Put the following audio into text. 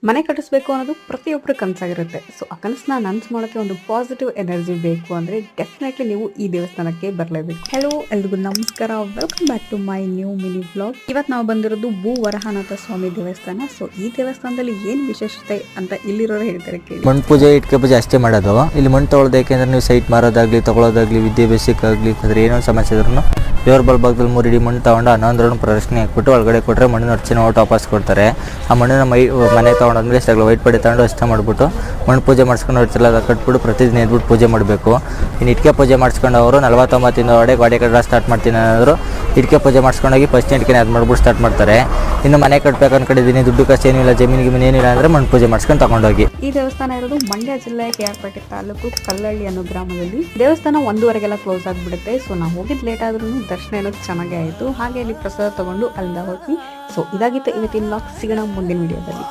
ಮನೆ ಕಟ್ಟಿಸ್ಬೇಕು ಅನ್ನೋದು ಪ್ರತಿಯೊಬ್ಬರ ಕನಸಾಗಿರುತ್ತೆ. ಸೊ ಆ ಕನಸನ್ನ ನನಸು ಮಾಡೋಕ್ಕೆ ಒಂದು ಪಾಸಿಟಿವ್ ಎನರ್ಜಿ ಬೇಕು ಅಂದರೆ ಡೆಫಿನೆಟ್ಲಿ ನೀವು ಈ ದೇವಸ್ಥಾನಕ್ಕೆ ಬರಲೇಬೇಕು. ಹೆಲೋ ಎಲ್ರಿಗೂ ನಮಸ್ಕಾರ, welcome back to my new mini vlog. ಇವತ್ತು ನಾವು ಬಂದಿರೋದು ಭೂ ವರಹನಾಥ ಸ್ವಾಮಿ ದೇವಸ್ಥಾನ. ಸೊ ಈ ದೇವಸ್ಥಾನದಲ್ಲಿ ಏನು ವಿಶೇಷತೆ ಅಂತ ಇಲ್ಲಿರೋರು ಹೇಳ್ತಾರೆ ಕೇಳಿ. ಮಣ್ಣು ಪೂಜೆ ಇಟ್ಕೆ ಪೂಜೆ ಅಷ್ಟೇ ಮಾಡೋದು. ಇಲ್ಲಿ ಮಣ್ಣು ತೊಗೊಳೋದು ಯಾಕೆಂದ್ರೆ ನೀವು ಸೈಟ್ ಮಾರೋದಾಗ್ಲಿ ತಗೊಳ್ಳೋದಾಗ್ಲಿ ವಿದ್ಯಾಭ್ಯಾಸಕ್ಕಾಗಲಿ ಅಂದ್ರೆ ಏನೋ ಸಮಸ್ಯೆ ಇದ್ರೂ ದೇವ್ರ ಬಲಭಾಗದಲ್ಲಿ 3 ಇಡಿ ಮಣ್ಣು ತಗೊಂಡು 11 ರೌಂಡ್ ಪ್ರದಕ್ಷಿಣೆ ಹಾಕ್ಬಿಟ್ಟು ಒಳಗಡೆ ಕೊಟ್ಟರೆ ಮಣ್ಣಿನ ಅರ್ಚನೆ ಓಟ್ ವಾಪಸ್ ಕೊಡ್ತಾರೆ. ಆ ಮಣ್ಣಿನ ಮನೆ ತೊಗೊಂಡಾದ್ಮೇಲೆ ಎಷ್ಟಾಗಲ್ಲ ವೈಟ್ ಪಡೆ ತಗೊಂಡು ಅಷ್ಟ ಮಾಡಿಬಿಟ್ಟು ಮಣ್ಣು ಪೂಜೆ ಮಾಡಿಸ್ಕೊಂಡು ಹೊರಚೆಲ್ಲ ಕಟ್ಬಿಟ್ಟು ಪ್ರತಿದಿನ ಎದ್ಬಿಟ್ಟು ಪೂಜೆ ಮಾಡಬೇಕು. ಇನ್ನು ಇಟ್ಕೆ ಪೂಜೆ ಮಾಡಿಸ್ಕೊಂಡು ಅವರು 49 ಒಳಗೆ ಗಾಡಿ ಕಟ್ಟಡ ಸ್ಟಾರ್ಟ್ ಮಾಡ್ತೀನಿ ಅನ್ನೋರು ಇಟ್ಕೆ ಪೂಜೆ ಮಾಡಿಸ್ಕೊಂಡೋಗಿ ಫಸ್ಟ್ ಇಟ್ಕೆನೇ ಅದು ಮಾಡ್ಬಿಟ್ಟು ಸ್ಟಾರ್ಟ್ ಮಾಡ್ತಾರೆ. ಇನ್ನು ಮನೆ ಕಟ್ಟಬೇಕು ಅನ್ಕೊಂಡಿದ್ದೀನಿ, ದುಡ್ಡು ಕಾಸು ಏನಿಲ್ಲ, ಜಮೀನಿಗೆ ಏನಿಲ್ಲ ಅಂದರೆ ಮಣ್ಣು ಪೂಜೆ ಮಾಡಿಸ್ಕೊಂಡು ತಗೊಂಡೋಗಿ. ಈ ದೇವಸ್ಥಾನ ಇರೋದು ಮಂಡ್ಯ ಜಿಲ್ಲೆ KR ಪೇಟೆ ತಾಲೂಕು ಕಲ್ಲಳ್ಳಿ ಅನ್ನೋ ಗ್ರಾಮದಲ್ಲಿ. ದೇವಸ್ಥಾನ 1:15ಗೆಲ್ಲ ಕ್ಲೋಸ್ ಆಗಿಬಿಡುತ್ತೆ. ಸೊ ನಾವು ಹೋಗಿದ್ದು ಲೇಟ್ ಆದ್ರೂ ದರ್ಶನ ಏನೋ ಚೆನ್ನಾಗೇ ಆಯಿತು. ಹಾಗೆ ಇಲ್ಲಿ ಪ್ರಸಾದ ತಗೊಂಡು ಅಲ್ಲಿಂದ ಹೋದ್ವಿ. ಸೊ ಇದಾಗಿತ್ತು ಇವತ್ತಿನ ವ್ಲಾಗ್. ಸಿಗೋಣ ಮುಂದಿನ ವಿಡಿಯೋದಲ್ಲಿ.